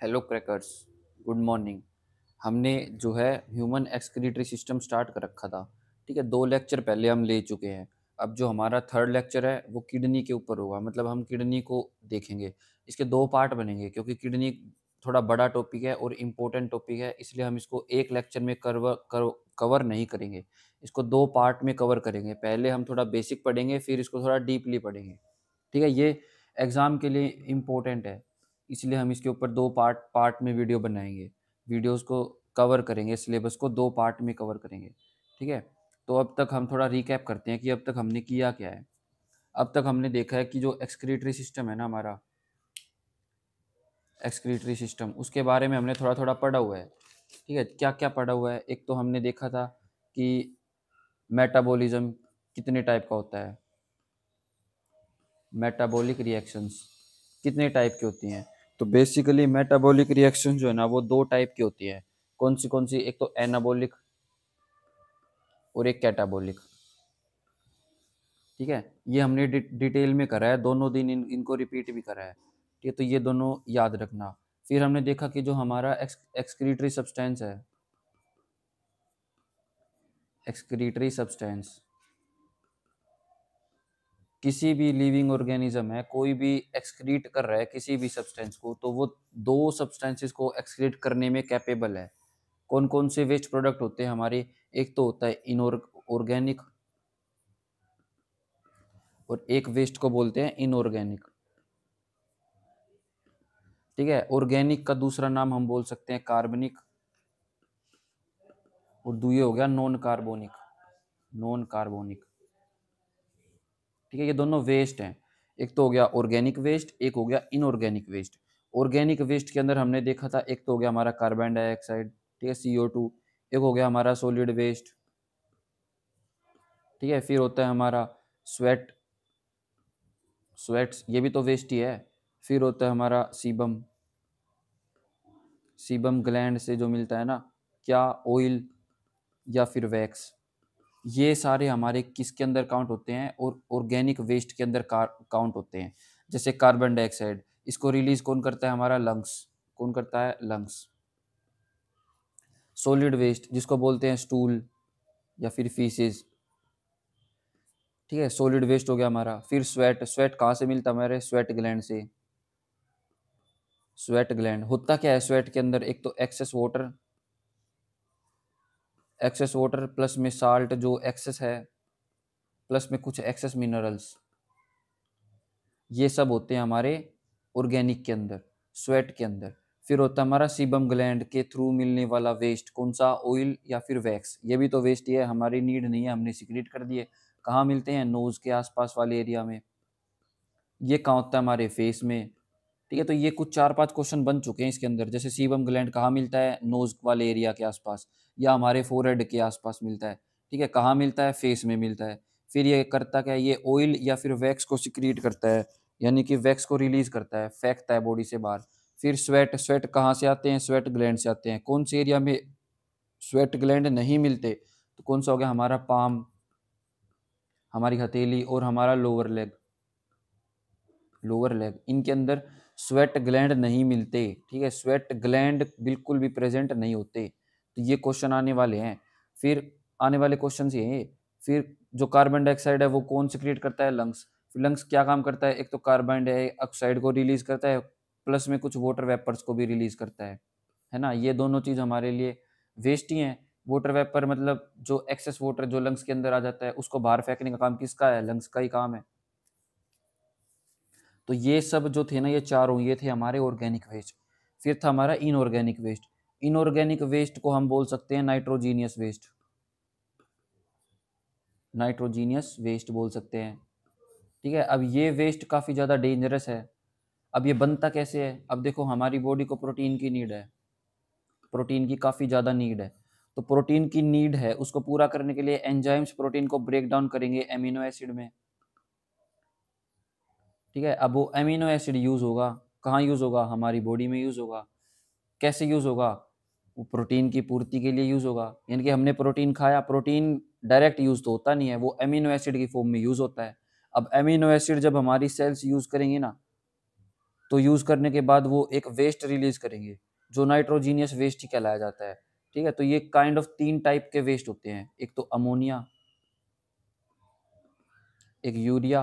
Hello crackers, good morning. हमने जो है ह्यूमन एक्सक्रीटरी सिस्टम स्टार्ट कर रखा था। ठीक है, 2 लेक्चर पहले हम ले चुके हैं। अब जो हमारा थर्ड लेक्चर है वो किडनी के ऊपर होगा, मतलब हम किडनी को देखेंगे। इसके 2 पार्ट बनेंगे क्योंकि किडनी थोड़ा बड़ा टॉपिक है और इम्पोर्टेंट टॉपिक है, इसलिए हम इसको एक लेक्चर में कवर नहीं करेंगे। इसको 2 पार्ट में कवर करेंगे। पहले हम थोड़ा बेसिक पढ़ेंगे, फिर इसको थोड़ा डीपली पढ़ेंगे। ठीक है, ये एग्ज़ाम के लिए इम्पोर्टेंट है, इसलिए हम इसके ऊपर 2 पार्ट पार्ट में वीडियो बनाएंगे। वीडियोस को कवर करेंगे, सिलेबस को 2 पार्ट में कवर करेंगे। ठीक है, तो अब तक हम थोड़ा रिकैप करते हैं कि अब तक हमने किया क्या है। अब तक हमने देखा है कि जो एक्सक्रीटरी सिस्टम है ना, हमारा एक्सक्रीटरी सिस्टम, उसके बारे में हमने थोड़ा थोड़ा पढ़ा हुआ है। ठीक है, क्या क्या पढ़ा हुआ है। एक तो हमने देखा था कि मेटाबॉलिज्म कितने टाइप का होता है, मेटाबॉलिक रिएक्शंस कितने टाइप की होती हैं। तो बेसिकली मेटाबॉलिक रिएक्शन जो है ना वो 2 टाइप की होती है। कौन सी? एक तो एनाबॉलिक और एक कैटाबॉलिक। ठीक है, ये हमने डिटेल में करा है, दोनों दिन इनको रिपीट भी करा है। ठीक है, तो ये दोनों याद रखना। फिर हमने देखा कि जो हमारा एक्सक्रीटरी सब्सटेंस है, एक्सक्रीटरी सब्सटेंस किसी भी लिविंग ऑर्गेनिज्म है, कोई भी एक्सक्रीट कर रहा है किसी भी सब्सटेंस को, तो वो 2 सब्सटेंसेस को एक्सक्रीट करने में कैपेबल है। कौन कौन से वेस्ट प्रोडक्ट होते हैं हमारे? एक तो होता है इनऑर्गेनिक और एक वेस्ट को बोलते हैं इनऑर्गेनिक। ठीक है, ऑर्गेनिक का दूसरा नाम हम बोल सकते हैं कार्बनिक, और दूसरे हो गया नॉन कार्बोनिक। Non carbonic. ठीक है, ये दोनों वेस्ट हैं। एक तो हो गया ऑर्गेनिक वेस्ट, एक हो गया इनऑर्गेनिक वेस्ट। ऑर्गेनिक वेस्ट के अंदर हमने देखा था, एक तो हो गया हमारा कार्बन डाइऑक्साइड, ठीक है, CO2। एक हो गया हमारा सॉलिड वेस्ट। ठीक है, फिर होता है हमारा स्वेट, स्वेट्स, ये भी तो वेस्ट ही है। फिर होता है हमारा सीबम, सीबम ग्लैंड से जो मिलता है ना, क्या ऑयल या फिर वैक्स। ये सारे हमारे किसके अंदर काउंट होते हैं? और ऑर्गेनिक वेस्ट के अंदर काउंट होते हैं। जैसे कार्बन डाइऑक्साइड, इसको रिलीज कौन करता है? हमारा लंग्स। कौन करता है? लंग्स। सॉलिड वेस्ट जिसको बोलते हैं स्टूल या फिर फीसेस। ठीक है, सॉलिड वेस्ट हो गया हमारा। फिर स्वेट, स्वेट कहाँ से मिलता है? हमारे स्वेट ग्लैंड से। स्वेट ग्लैंड होता क्या है स्वेट के अंदर? एक तो excess water, excess water plus में साल्ट जो एक्सेस है, प्लस में कुछ एक्सेस मिनरल्स, ये सब होते हैं हमारे ऑर्गेनिक के अंदर, स्वेट के अंदर। फिर होता है हमारा सीबम ग्लैंड के थ्रू मिलने वाला वेस्ट, कौन सा? ऑयल या फिर वैक्स। ये भी तो वेस्ट ही है, हमारी नीड नहीं है, हमने सिक्रेट कर दिए। कहाँ मिलते हैं? नोज के आसपास वाले एरिया में। ये कहाँ होता है? हमारे फेस में। ठीक है, तो ये कुछ 4-5 क्वेश्चन बन चुके हैं इसके अंदर। जैसे सीबम ग्लैंड कहाँ मिलता है? नोज वाले एरिया के आसपास, या हमारे फोरहेड के आसपास मिलता है। ठीक है, कहाँ मिलता है? फेस में मिलता है। फिर ये करता क्या है? ये ऑयल या फिर वैक्स को सिक्रीट करता है, यानी कि वैक्स को रिलीज करता है, फेंकता है बॉडी से बाहर। फिर स्वेट, स्वेट कहाँ से आते हैं? स्वेट ग्लैंड से आते हैं। कौन से एरिया में स्वेट ग्लैंड नहीं मिलते? तो कौन सा हो गया? हमारा पाम, हमारी हथेली और हमारा लोअर लेग। लोअर लेग, इनके अंदर स्वेट ग्लैंड नहीं मिलते। ठीक है, स्वेट ग्लैंड बिल्कुल भी प्रेजेंट नहीं होते। तो ये क्वेश्चन आने वाले हैं। फिर आने वाले क्वेश्चन ये हैं। फिर जो कार्बन डाइऑक्साइड है वो कौन सिक्रिएट करता है? लंग्स। फिर लंग्स क्या काम करता है? एक तो कार्बन डाइऑक्साइड को रिलीज करता है, प्लस में कुछ वाटर वेपर्स को भी रिलीज करता है ना। ये दोनों चीज हमारे लिए वेस्ट ही है। वाटर वेपर मतलब जो एक्सेस वाटर जो लंग्स के अंदर आ जाता है, उसको बाहर फेंकने का काम किसका है? लंग्स का ही काम है। तो ये सब जो थे ना, ये चारों, ये थे हमारे ऑर्गेनिक वेस्ट। फिर था हमारा इनऑर्गेनिक वेस्ट। इनऑर्गेनिक वेस्ट को हम बोल सकते हैं नाइट्रोजीनियस वेस्ट। नाइट्रोजीनियस वेस्ट बोल सकते हैं। ठीक है, अब ये वेस्ट काफ़ी ज़्यादा डेंजरस है। अब ये बनता कैसे है? अब देखो, हमारी बॉडी को प्रोटीन की नीड है, प्रोटीन की काफ़ी ज़्यादा नीड है। तो प्रोटीन की नीड है, उसको पूरा करने के लिए एंजाइम्स प्रोटीन को ब्रेक डाउन करेंगे एमिनो एसिड में। ठीक है, अब वो एमिनो एसिड यूज़ होगा, कहाँ यूज़ होगा? हमारी बॉडी में यूज़ होगा। कैसे यूज़ होगा? वो प्रोटीन की पूर्ति के लिए यूज़ होगा। यानी कि हमने प्रोटीन खाया, प्रोटीन डायरेक्ट यूज़ तो होता नहीं है, वो एमिनो एसिड की फॉर्म में यूज़ होता है। अब एमिनो एसिड जब हमारी सेल्स यूज़ करेंगी ना, तो यूज़ करने के बाद वो एक वेस्ट रिलीज करेंगे जो नाइट्रोजीनियस वेस्ट ही कहलाया जाता है। ठीक है, तो ये काइंड ऑफ 3 टाइप के वेस्ट होते हैं, एक तो अमोनिया, एक यूरिया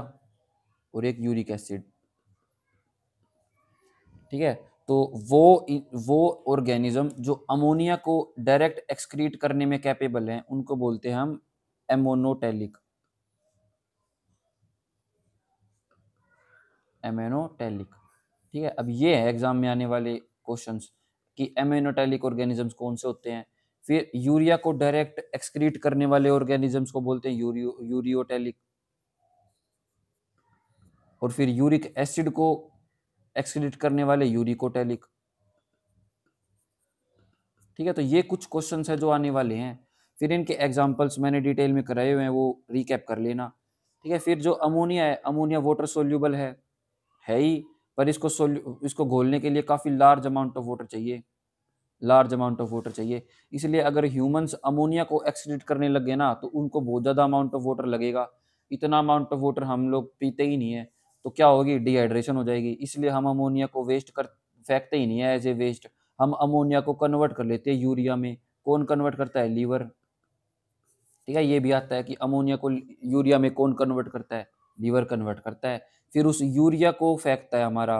और एक यूरिक एसिड। ठीक है, तो वो ऑर्गेनिज्म जो अमोनिया को डायरेक्ट एक्सक्रीट करने में कैपेबल हैं उनको बोलते हैं हम एमोनोटेलिक। एमेनोटेलिक। ठीक है, अब ये है एग्जाम में आने वाले क्वेश्चंस कि एमेनोटेलिक ऑर्गेनिजम्स कौन से होते हैं। फिर यूरिया को डायरेक्ट एक्सक्रीट करने वाले ऑर्गेनिजम्स को बोलते हैं यूरियोटेलिक। और फिर यूरिक एसिड को एक्सक्रीट करने वाले यूरिकोटेलिक। ठीक है, तो ये कुछ क्वेश्चंस है जो आने वाले हैं। फिर इनके एग्जांपल्स मैंने डिटेल में कराए हुए हैं, वो रिकैप कर लेना। ठीक है, फिर जो अमोनिया है, अमोनिया वाटर सोल्यूबल है ही, पर इसको घोलने के लिए काफ़ी लार्ज अमाउंट ऑफ वाटर चाहिए, लार्ज अमाउंट ऑफ वाटर चाहिए। इसलिए अगर ह्यूमंस अमोनिया को एक्सक्रीट करने लग गए ना तो उनको बहुत ज़्यादा अमाउंट ऑफ वाटर लगेगा। इतना अमाउंट ऑफ वाटर हम लोग पीते ही नहीं है, तो क्या होगी, डिहाइड्रेशन हो जाएगी। इसलिए हम अमोनिया को वेस्ट कर फेंकते ही नहीं है एज ए वेस्ट, हम अमोनिया को कन्वर्ट कर लेते हैं यूरिया में। कौन कन्वर्ट करता है, लीवर। ठीक है, ये भी आता है कि अमोनिया को यूरिया में कौन कन्वर्ट करता है, लीवर कन्वर्ट करता है। फिर उस यूरिया को फेंकता है हमारा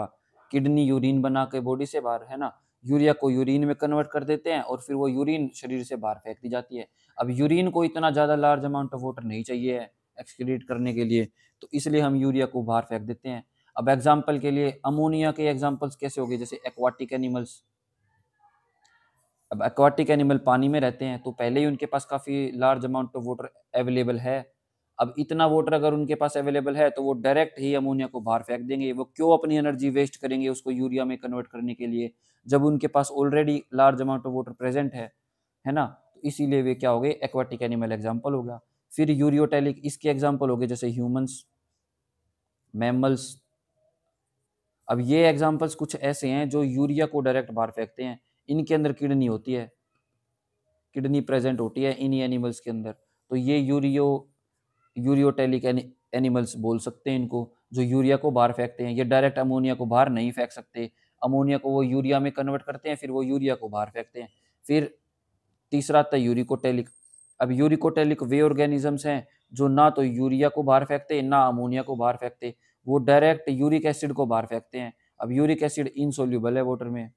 किडनी, यूरिन बना के बॉडी से बाहर, है ना। यूरिया को यूरिन में कन्वर्ट कर देते हैं और फिर वो यूरिन शरीर से बाहर फेंक दी जाती है। अब यूरिन को इतना ज़्यादा लार्ज अमाउंट ऑफ वाटर नहीं चाहिए है एक्सक्रीट करने के लिए, तो इसलिए हम यूरिया को बाहर फेंक देते हैं। अब एग्जाम्पल के लिए अमोनिया के एग्जाम्पल्स कैसे हो गए, जैसे एक्वाटिक एनिमल्स। अब एक्वाटिक एनिमल पानी में रहते हैं तो पहले ही उनके पास काफ़ी large amount of water available है। अब इतना वाटर अगर उनके पास अवेलेबल है तो वो डायरेक्ट ही अमोनिया को बाहर फेंक देंगे। वो क्यों अपनी एनर्जी वेस्ट करेंगे उसको यूरिया में कन्वर्ट करने के लिए, जब उनके पास already large amount of water present है ना। तो इसीलिए वे क्या हो गए, एक्वाटिक एनिमल एग्जाम्पल हो गया। फिर यूरियोटेलिक, इसके एग्जाम्पल हो गए जैसे ह्यूमंस, मैमल्स। अब ये एग्जाम्पल्स कुछ ऐसे हैं जो यूरिया को डायरेक्ट बाहर फेंकते हैं। इनके अंदर किडनी होती है, किडनी प्रेजेंट होती है इन्हीं एनिमल्स के अंदर, तो ये यूरियोटेलिक एनिमल्स बोल सकते हैं इनको, जो यूरिया को बाहर फेंकते हैं। ये डायरेक्ट अमोनिया को बाहर नहीं फेंक सकते, अमोनिया को वो यूरिया में कन्वर्ट करते हैं, फिर वो यूरिया को बाहर फेंकते हैं। फिर तीसरा आता है यूरिकोटेलिक। अब यूरिकोटेलिक वे ऑर्गेनिजम्स हैं जो ना तो यूरिया को बाहर फेंकते ना अमोनिया को बाहर फेंकते, वो डायरेक्ट यूरिक एसिड को बाहर फेंकते हैं। अब यूरिक एसिड इनसोल्यूबल है वाटर में,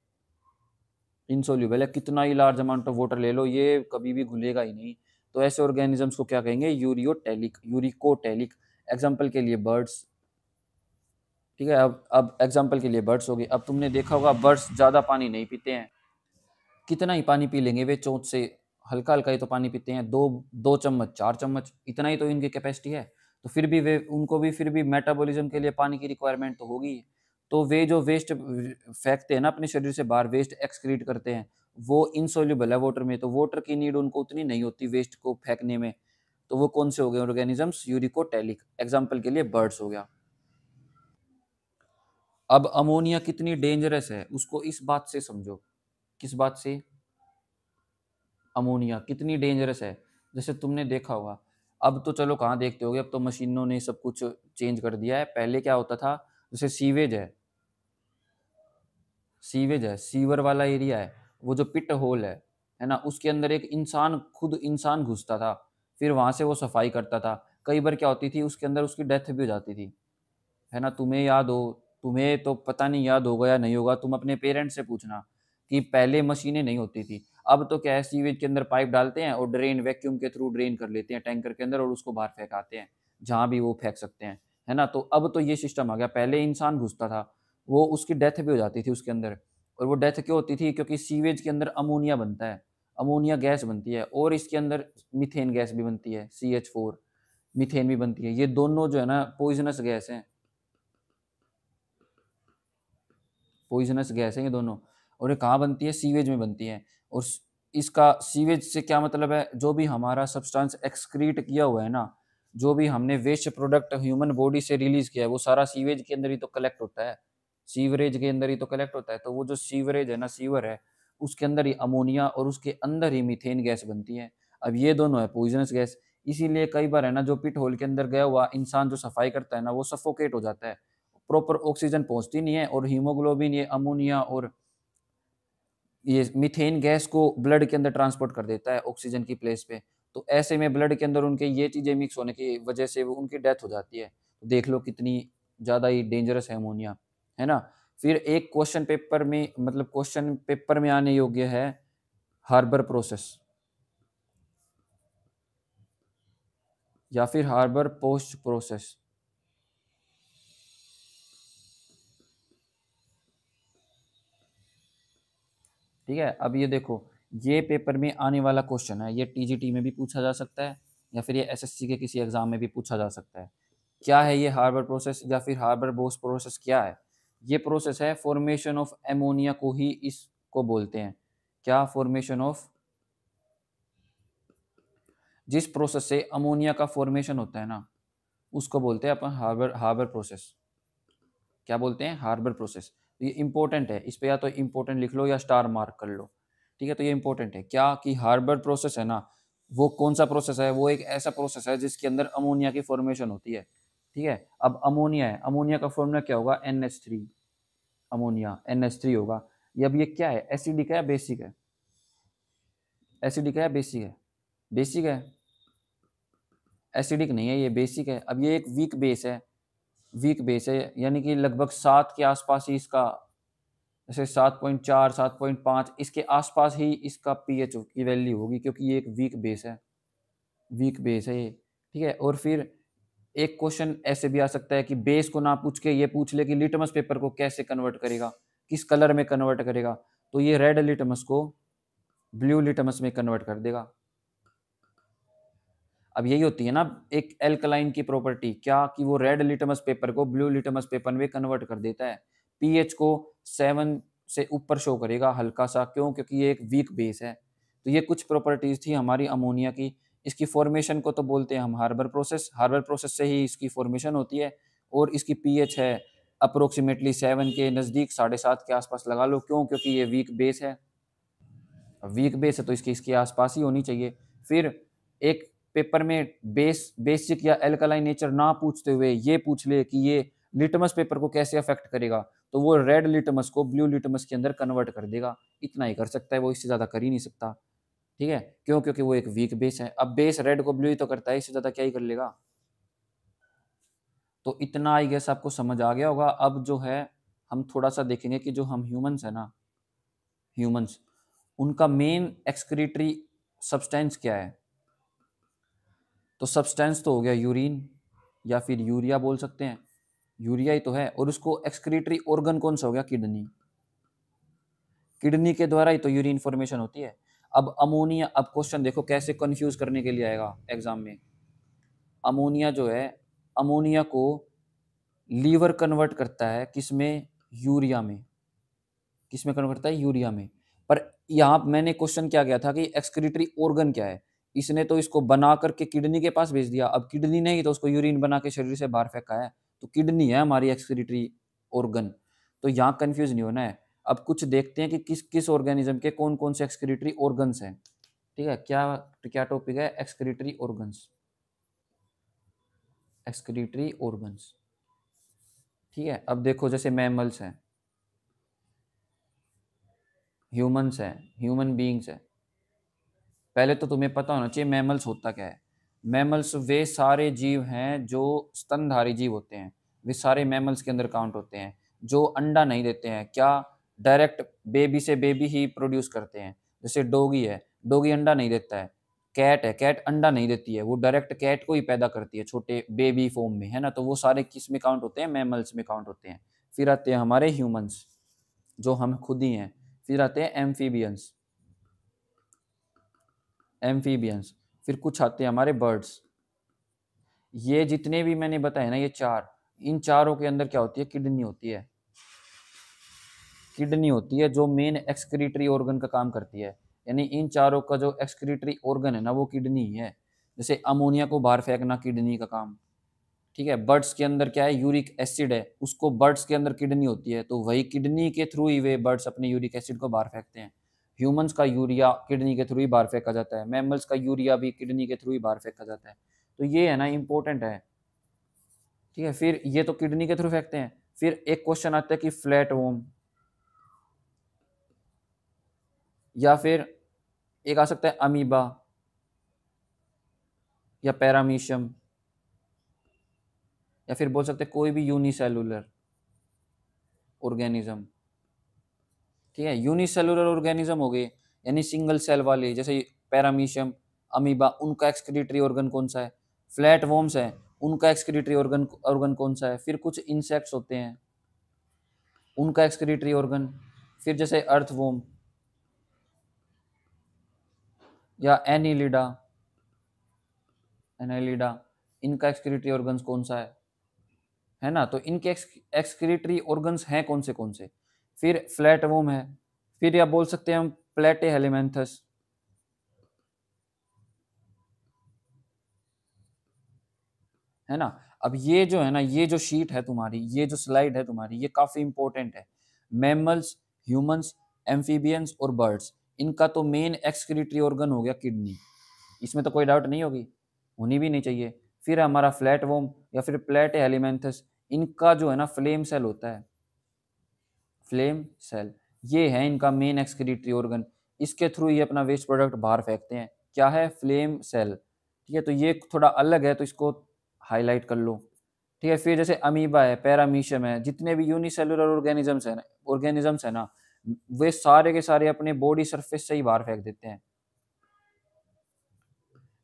इनसोल्यूबल है, कितना ही लार्ज अमाउंट ऑफ वाटर ले लो ये कभी भी घुलेगा ही नहीं। तो ऐसे ऑर्गेनिजम्स को क्या कहेंगे, यूरिकोटेलिक। एग्जाम्पल के लिए बर्ड्स। ठीक है, अब एग्जाम्पल के लिए बर्ड्स हो गए। अब तुमने देखा होगा बर्ड्स ज़्यादा पानी नहीं पीते हैं, कितना ही पानी पी लेंगे वे, चोंच से हल्का हल्का ही तो पानी पीते हैं, दो दो चम्मच, 4 चम्मच, इतना ही तो इनकी कैपेसिटी है। तो फिर भी वे, उनको भी फिर भी मेटाबॉलिज्म के लिए पानी की रिक्वायरमेंट तो होगी। तो वे जो वेस्ट फेंकते हैं ना अपने शरीर से बाहर, वेस्ट एक्सक्रीट करते हैं, वो इनसोल्यूबल है वाटर में, तो वाटर की नीड उनको उतनी नहीं होती वेस्ट को फेंकने में। तो वो कौन से हो गए ऑर्गेनिजम्स, यूरिकोटेलिक। एग्जाम्पल के लिए बर्ड्स हो गया। अब अमोनिया कितनी डेंजरस है उसको इस बात से समझो। किस बात से, अमोनिया कितनी डेंजरस है। जैसे तुमने देखा होगा, अब तो चलो कहाँ देखते होगे, अब तो मशीनों ने सब कुछ चेंज कर दिया है। पहले क्या होता था, जैसे सीवेज है, सीवर वाला एरिया है, वो जो पिट होल है ना, उसके अंदर एक इंसान, खुद इंसान घुसता था, फिर वहां से वो सफाई करता था। कई बार क्या होती थी, उसके अंदर उसकी डेथ भी हो जाती थी, है ना। तुम्हें याद हो, तुम्हें तो पता नहीं याद होगा या नहीं होगा, तुम अपने पेरेंट्स से पूछना कि पहले मशीनें नहीं होती थी। अब तो क्या है, सीवेज के अंदर पाइप डालते हैं और ड्रेन, वैक्यूम के थ्रू ड्रेन कर लेते हैं टैंकर के अंदर और उसको बाहर फेंकाते हैं जहाँ भी वो फेंक सकते हैं, है ना। तो अब तो ये सिस्टम आ गया, पहले इंसान घुसता था, वो उसकी डेथ भी हो जाती थी उसके अंदर। और वो डेथ क्यों होती थी, क्योंकि सीवेज के अंदर अमोनिया बनता है, अमोनिया गैस बनती है, और इसके अंदर मीथेन गैस भी बनती है, CH4, मीथेन भी बनती है। ये दोनों जो है ना पॉइजनस गैस हैं, पॉइजनस गैस है ये दोनों। और ये कहाँ बनती है, सीवेज में बनती है। और इसका सीवेज से क्या मतलब है, जो भी हमारा सब्सटेंस एक्सक्रीट किया हुआ है ना, जो भी हमने वेस्ट प्रोडक्ट ह्यूमन बॉडी से रिलीज किया है, वो सारा सीवेज के अंदर ही तो कलेक्ट होता है, सीवरेज के अंदर ही तो कलेक्ट होता है। तो वो जो सीवरेज है ना, सीवर है, उसके अंदर ही अमोनिया और उसके अंदर ही मीथेन गैस बनती है। अब ये दोनों है पॉइजनस गैस। इसीलिए कई बार है ना, जो पिट होल के अंदर गया हुआ इंसान जो सफाई करता है ना, वो सफोकेट हो जाता है, प्रॉपर ऑक्सीजन पहुंचती नहीं है, और हीमोग्लोबिन ये अमोनिया और ये मीथेन गैस को ब्लड के अंदर ट्रांसपोर्ट कर देता है ऑक्सीजन की प्लेस पे। तो ऐसे में ब्लड के अंदर उनके ये चीजें मिक्स होने की वजह से वो उनकी डेथ हो जाती है। तो देख लो कितनी ज्यादा ही डेंजरस है अमोनिया, है ना। फिर एक क्वेश्चन पेपर में, मतलब क्वेश्चन पेपर में आने योग्य है हार्बर प्रोसेस या फिर हार्बर पोस्ट प्रोसेस। ठीक है, अब ये देखो, ये पेपर में आने वाला क्वेश्चन है, ये टीजीटी में भी पूछा जा सकता है या फिर ये एसएससी के किसी एग्जाम में भी पूछा जा सकता है। क्या है ये हार्बर प्रोसेस या फिर हार्बर बोस प्रोसेस क्या है? ये प्रोसेस है फॉर्मेशन ऑफ एमोनिया को ही इसको बोलते हैं। क्या? फॉर्मेशन ऑफ, जिस प्रोसेस से अमोनिया का फॉर्मेशन होता है ना, उसको बोलते हैं अपन हार्बर हार्बर प्रोसेस। क्या बोलते हैं? Harbour process. ये इंपॉर्टेंट है, इस पे या तो इंपॉर्टेंट लिख लो या स्टार मार्क कर लो। ठीक है, तो ये इंपॉर्टेंट है क्या कि हार्बर प्रोसेस है ना, वो कौन सा प्रोसेस है? वो एक ऐसा प्रोसेस है जिसके अंदर अमोनिया की फॉर्मेशन होती है। ठीक है, अब अमोनिया है, अमोनिया का फॉर्मूला क्या होगा? NH3। अमोनिया NH3 होगा। ये अब ये क्या है? एसिडिक है या बेसिक है? एसिडिक है या बेसिक है? बेसिक है। एसिडिक नहीं है, ये बेसिक है। अब ये एक वीक बेस है, वीक बेस है, यानी कि लगभग 7 के आसपास ही इसका, जैसे 7.4 7.5 इसके आसपास ही इसका पीएच की वैल्यू होगी, क्योंकि ये एक वीक बेस है, वीक बेस है ये। ठीक है, और फिर एक क्वेश्चन ऐसे भी आ सकता है कि बेस को ना पूछ के ये पूछ ले कि लिटमस पेपर को कैसे कन्वर्ट करेगा, किस कलर में कन्वर्ट करेगा। तो ये रेड लिटमस को ब्लू लिटमस में कन्वर्ट कर देगा। अब यही होती है ना एक एल्कलाइन की प्रॉपर्टी, क्या कि वो रेड लिटमस पेपर को ब्लू लिटमस पेपर में कन्वर्ट कर देता है। पीएच को 7 से ऊपर शो करेगा हल्का सा, क्यों? क्योंकि ये एक वीक बेस है। तो ये कुछ प्रॉपर्टीज थी हमारी अमोनिया की। इसकी फॉर्मेशन को तो बोलते हैं हम हार्बर प्रोसेस, हार्बर प्रोसेस से ही इसकी फॉर्मेशन होती है। और इसकी पीएच है अप्रोक्सीमेटली 7 के नज़दीक, 7.5 के आसपास लगा लो, क्यों? क्योंकि ये वीक बेस है। वीक बेस है तो इसकी इसके आसपास ही होनी चाहिए। फिर एक पेपर में बेसिक या एल्कलाइन नेचर ना पूछते हुए ये पूछ ले कि ये लिटमस पेपर को कैसे अफेक्ट करेगा, तो वो रेड लिटमस को ब्लू लिटमस के अंदर कन्वर्ट कर देगा। इतना ही कर सकता है वो, इससे ज्यादा कर ही नहीं सकता। ठीक है, क्यों? क्योंकि वो एक वीक बेस है। अब बेस रेड को ब्लू ही तो करता है, इससे ज्यादा क्या ही कर लेगा। तो इतना आई गेस आपको समझ आ गया होगा। अब जो है हम थोड़ा सा देखेंगे कि जो हम ह्यूमंस है ना, ह्यूमंस, उनका मेन एक्सक्रीटरी सब्सटेंस क्या है? तो सब्सटेंस तो हो गया यूरिन या फिर यूरिया बोल सकते हैं, यूरिया ही तो है। और उसको एक्सक्रीटरी ऑर्गन कौन सा हो गया? किडनी। किडनी के द्वारा ही तो यूरिन फॉर्मेशन होती है। अब अमोनिया, अब क्वेश्चन देखो कैसे कंफ्यूज करने के लिए आएगा एग्जाम में। अमोनिया जो है, अमोनिया को लीवर कन्वर्ट करता है किसमें? यूरिया में। किसमें कन्वर्ट करता है? यूरिया में। पर यहाँ मैंने क्वेश्चन क्या किया था कि एक्सक्रीटरी ऑर्गन क्या है? इसने तो इसको बना करके किडनी के पास भेज दिया। अब किडनी नहीं तो उसको यूरिन बना के शरीर से बाहर फेंका है, तो किडनी है हमारी एक्सक्रीटरी ऑर्गन। तो यहाँ कंफ्यूज नहीं होना है। अब कुछ देखते हैं कि किस किस ऑर्गेनिज्म के कौन कौन से एक्सक्रीटरी ऑर्गन्स हैं। ठीक है, क्या क्या टॉपिक है? Excretory organs, excretory organs. ठीक है, अब देखो जैसे मैमल्स हैं, ह्यूमंस हैं, ह्यूमन बीइंग्स हैं। पहले तो तुम्हें पता होना चाहिए मैमल्स होता क्या है। मैमल्स वे सारे जीव हैं जो स्तनधारी जीव होते हैं, वे सारे मैमल्स के अंदर काउंट होते हैं। जो अंडा नहीं देते हैं, क्या डायरेक्ट बेबी से बेबी ही प्रोड्यूस करते हैं। जैसे डॉगी है, डॉगी अंडा नहीं देता है। कैट है, कैट अंडा नहीं देती है, वो डायरेक्ट कैट को ही पैदा करती है छोटे बेबी फॉर्म में, है ना। तो वो सारे किस में काउंट होते हैं? मैमल्स में काउंट होते हैं। फिर आते हैं हमारे ह्यूमंस, जो हम खुद ही हैं। फिर आते हैं एम्फीबियंस, एम्फीबियंस। फिर कुछ आते हैं हमारे बर्ड्स। ये जितने भी मैंने बताए ना, ये चार, इन चारों के अंदर क्या होती है? किडनी होती है। किडनी होती है जो मेन एक्सक्रीटरी ऑर्गन का काम करती है। यानी इन चारों का जो एक्सक्रीटरी ऑर्गन है ना, वो किडनी ही है। जैसे अमोनिया को बाहर फेंकना किडनी का काम। ठीक है, बर्ड्स के अंदर क्या है? यूरिक एसिड है, उसको बर्ड्स के अंदर किडनी होती है, तो वही किडनी के थ्रू ही वे बर्ड्स अपने यूरिक एसिड को बाहर फेंकते हैं। ह्यूमंस का यूरिया किडनी के थ्रू ही बाहर फेंका जाता है, मैमल्स का यूरिया भी किडनी के थ्रू ही बाहर फेंका जाता है। तो ये है ना, इंपॉर्टेंट है। ठीक है, फिर ये तो किडनी के थ्रू फेंकते हैं। फिर एक क्वेश्चन आता है कि फ्लैट वॉर्म, या फिर एक आ सकता है अमीबा या पैरामीशियम, या फिर बोल सकते हैं कोई भी यूनिसेलुलर ऑर्गेनिज्म। ठीक है, यूनिसेलुलर ऑर्गेनिज्म हो गए यानी सिंगल सेल वाले, जैसे पैरामीशियम, अमीबा, उनका एक्सक्रीटरी ऑर्गन कौन सा है। फ्लैट वॉर्म्स है, उनका एक्सक्रीटरी ऑर्गन ऑर्गन कौन सा है। फिर कुछ इंसेक्ट्स होते हैं, उनका एक्सक्रीटरी ऑर्गन। फिर जैसे अर्थवॉर्म या एनिलिडा, एनालिडा, इनका एक्सक्रीटरी ऑर्गन्स कौन सा है ना। तो इनके एक्सक्रीटरी ऑर्गन्स हैं कौन से। फिर फ्लैट वॉर्म है, फिर या बोल सकते हैं हम प्लेटे हेलिमेंथस, है ना। अब ये जो है ना, ये जो शीट है तुम्हारी, ये जो स्लाइड है तुम्हारी, ये काफी इंपॉर्टेंट है। मैमल्स, ह्यूमंस, एम्फीबियंस और बर्ड्स, इनका तो मेन एक्सक्रीटरी ऑर्गन हो गया किडनी, इसमें तो कोई डाउट नहीं होगी, होनी भी नहीं चाहिए। फिर हमारा फ्लैट वॉर्म या फिर प्लेटे हेलिमेंथस, इनका जो है ना फ्लेम सेल होता है, फ्लेम सेल, ये है इनका मेन एक्सक्रीटरी ऑर्गन। इसके थ्रू ये अपना वेस्ट प्रोडक्ट बाहर फेंकते हैं। क्या है, फ्लेम सेल। ठीक है, तो ये थोड़ा अलग है, तो इसको हाईलाइट कर लो। ठीक है, फिर जैसे अमीबा है, पैरामीशियम है, जितने भी यूनिसेलुलर ऑर्गेनिजम्स है ना, वे सारे के सारे अपने बॉडी सरफेस से ही बाहर फेंक देते हैं।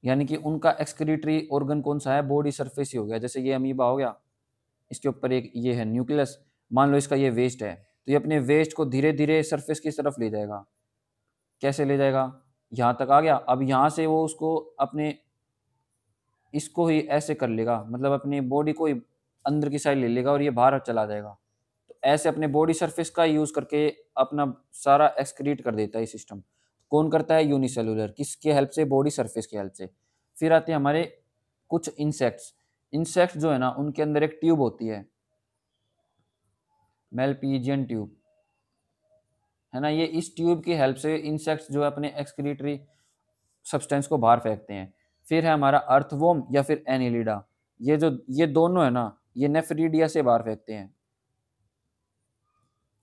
यानी कि उनका एक्सक्रीटरी ऑर्गन कौन सा है, बॉडी सरफेस ही हो गया। जैसे ये अमीबा हो गया, इसके ऊपर एक ये है न्यूक्लियस, मान लो इसका ये वेस्ट है, तो ये अपने वेस्ट को धीरे धीरे सरफेस की तरफ ले जाएगा। कैसे ले जाएगा, यहाँ तक आ गया, अब यहाँ से वो उसको अपने इसको ही ऐसे कर लेगा, मतलब अपनी बॉडी को ही अंदर की साइड ले लेगा और ये बाहर चला जाएगा। तो ऐसे अपने बॉडी सरफेस का यूज करके अपना सारा एक्सक्रीट कर देता है ये सिस्टम। कौन करता है, यूनिसेलुलर, किसके हेल्प से, बॉडी सरफेस की हेल्प से। फिर आते हैं हमारे कुछ इंसेक्ट्स। इंसेक्ट्स जो है ना, उनके अंदर एक ट्यूब होती है, मेलपीजियन ट्यूब, है ना। ये इस ट्यूब की हेल्प से इंसेक्ट्स जो है अपने एक्सक्रीटरी सब्सटेंस को बाहर फेंकते हैं। फिर है हमारा अर्थवॉर्म या फिर एनिलिडा, ये दोनों है ना, ये नेफ्रीडिया से बाहर फेंकते हैं।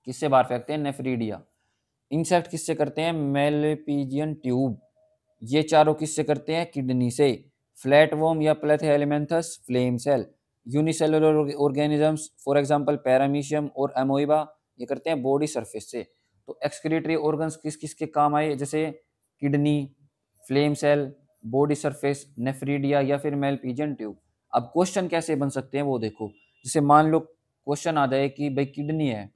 किससे बाहर फेंकते हैं, नेफ्रीडिया। इंसेक्ट किससे करते हैं, मेलपीजियन ट्यूब। ये चारों किससे करते हैं, किडनी से। फ्लैट वॉर्म या platyhelminthes, flame cell. Unicellular organisms for example paramecium और एमोइबा, ये करते हैं बॉडी सरफेस से। तो एक्सक्रीटरी ऑर्गन्स किस किस के काम आए, जैसे kidney, flame cell, body surface, nephridia या फिर मेलपीजियन ट्यूब। अब क्वेश्चन कैसे बन सकते हैं वो देखो। जैसे मान लो क्वेश्चन आ जाए कि भाई किडनी है,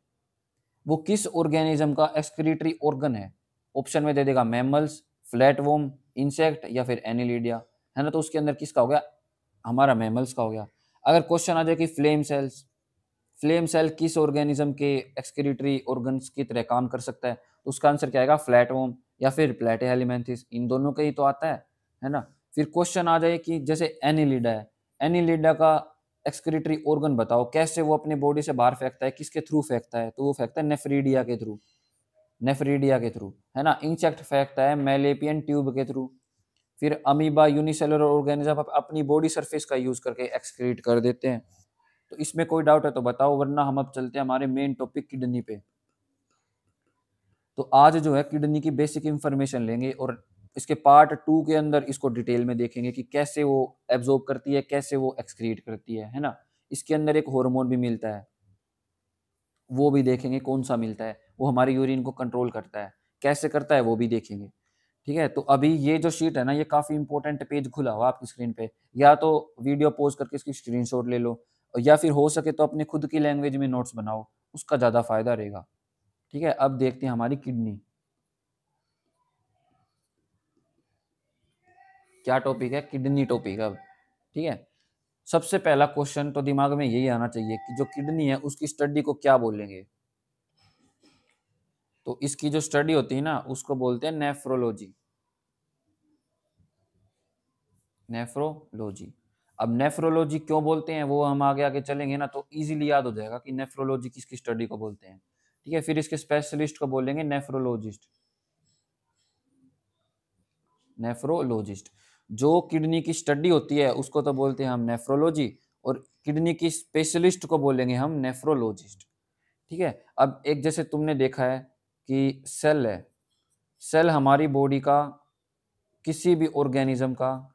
वो किस ऑर्गेनिज्म का एक्सक्रीटरी ऑर्गन है। ऑप्शन में दे देगा मैमल्स, फ्लैटवॉर्म, इंसेक्ट या फिर एनिलिडिया, है ना। तो उसके अंदर किसका हो गया, हमारा मैमल्स का हो गया। अगर क्वेश्चन आ जाए कि फ्लेम सेल किस ऑर्गेनिज्म के एक्सक्रीटरी ऑर्गन्स की तरह काम कर सकता है, तो उसका आंसर क्या आएगा, फ्लैटवॉर्म या फिर प्लेटेहेलिमेंथिस, इन दोनों का ही तो आता है ना। फिर क्वेश्चन आ जाए कि जैसे एनिलिडा है, एनिलिडा का एक्सक्रीटरी ऑर्गन बताओ, कैसे वो अपने बॉडी से बाहर फेंकता है, किसके थ्रू फेंकता है, तो वो फेंकता है नेफ्रीडिया के थ्रू, नेफ्रीडिया के थ्रू, है ना। इंसेक्ट फेंकता है मेलेपियन ट्यूब के थ्रू। फिर अमीबा, यूनिसेलुलर ऑर्गेनिज्म अपनी बॉडी सरफेस का यूज करके एक्सक्रीट कर देते हैं। तो इसमें कोई डाउट है तो बताओ, वरना हम अब चलते हैं हमारे मेन टॉपिक किडनी पे। तो आज जो है किडनी की बेसिक इंफॉर्मेशन लेंगे और इसके पार्ट 2 के अंदर इसको डिटेल में देखेंगे कि कैसे वो एब्जॉर्ब करती है, कैसे वो एक्सक्रीट करती है ना। इसके अंदर एक हार्मोन भी मिलता है, वो भी देखेंगे कौन सा मिलता है, वो हमारे यूरिन को कंट्रोल करता है, कैसे करता है वो भी देखेंगे। ठीक है, तो अभी ये जो शीट है ना, ये काफी इंपॉर्टेंट पेज खुला हुआ आपकी स्क्रीन पे, या तो वीडियो पॉज करके इसकी स्क्रीनशॉट ले लो, या फिर हो सके तो अपने खुद की लैंग्वेज में नोट्स बनाओ, उसका ज्यादा फायदा रहेगा। ठीक है, अब देखते हैं हमारी किडनी, क्या टॉपिक है, किडनी टॉपिक। अब ठीक है, सबसे पहला क्वेश्चन तो दिमाग में यही आना चाहिए कि जो किडनी है उसकी स्टडी को क्या बोलेंगे। तो इसकी जो स्टडी होती है ना, उसको बोलते हैं नेफ्रोलॉजी, नेफ्रोलॉजी। अब नेफ्रोलॉजी क्यों बोलते हैं वो हम आगे आगे चलेंगे ना, तो इजीली याद हो जाएगा कि नेफ्रोलॉजी किसकी स्टडी को बोलते हैं। ठीक है, फिर इसके स्पेशलिस्ट को बोलेंगे नेफ्रोलॉजिस्ट, नेफ्रोलॉजिस्ट। जो किडनी की स्टडी होती है उसको तो बोलते हैं हम नेफ्रोलॉजी, और किडनी की स्पेशलिस्ट को बोलेंगे हम नेफ्रोलॉजिस्ट। ठीक है, अब एक जैसे तुमने देखा है कि सेल है, सेल हमारी बॉडी का किसी भी ऑर्गेनिज्म का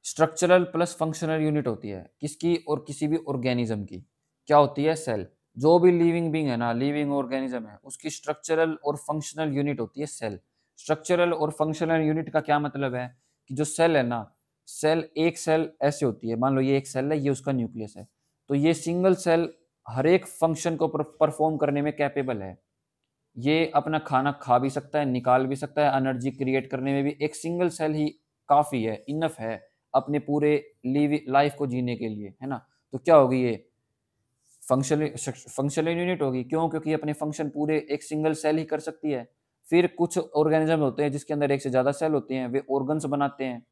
स्ट्रक्चरल प्लस फंक्शनल यूनिट होती है। किसकी? और किसी भी ऑर्गेनिज्म की क्या होती है? सेल। जो भी लिविंग बींग है ना, लिविंग ऑर्गेनिज्म है, उसकी स्ट्रक्चरल और फंक्शनल यूनिट होती है सेल। स्ट्रक्चरल और फंक्शनल यूनिट का क्या मतलब है कि जो सेल है ना, सेल एक सेल ऐसे होती है, मान लो ये एक सेल है, ये उसका न्यूक्लियस है, तो ये सिंगल सेल हर एक फंक्शन को परफॉर्म करने में कैपेबल है। ये अपना खाना खा भी सकता है, निकाल भी सकता है, एनर्जी क्रिएट करने में भी एक सिंगल सेल ही काफ़ी है, इनफ है अपने पूरे लाइफ को जीने के लिए, है ना। तो क्या होगी ये? फंक्शनल यूनिट होगी। क्यों? क्योंकि अपने फंक्शन पूरे एक सिंगल सेल ही कर सकती है। फिर कुछ ऑर्गेनिज्म होते हैं जिसके अंदर एक से ज़्यादा सेल होते हैं, वे ऑर्गन्स बनाते हैं,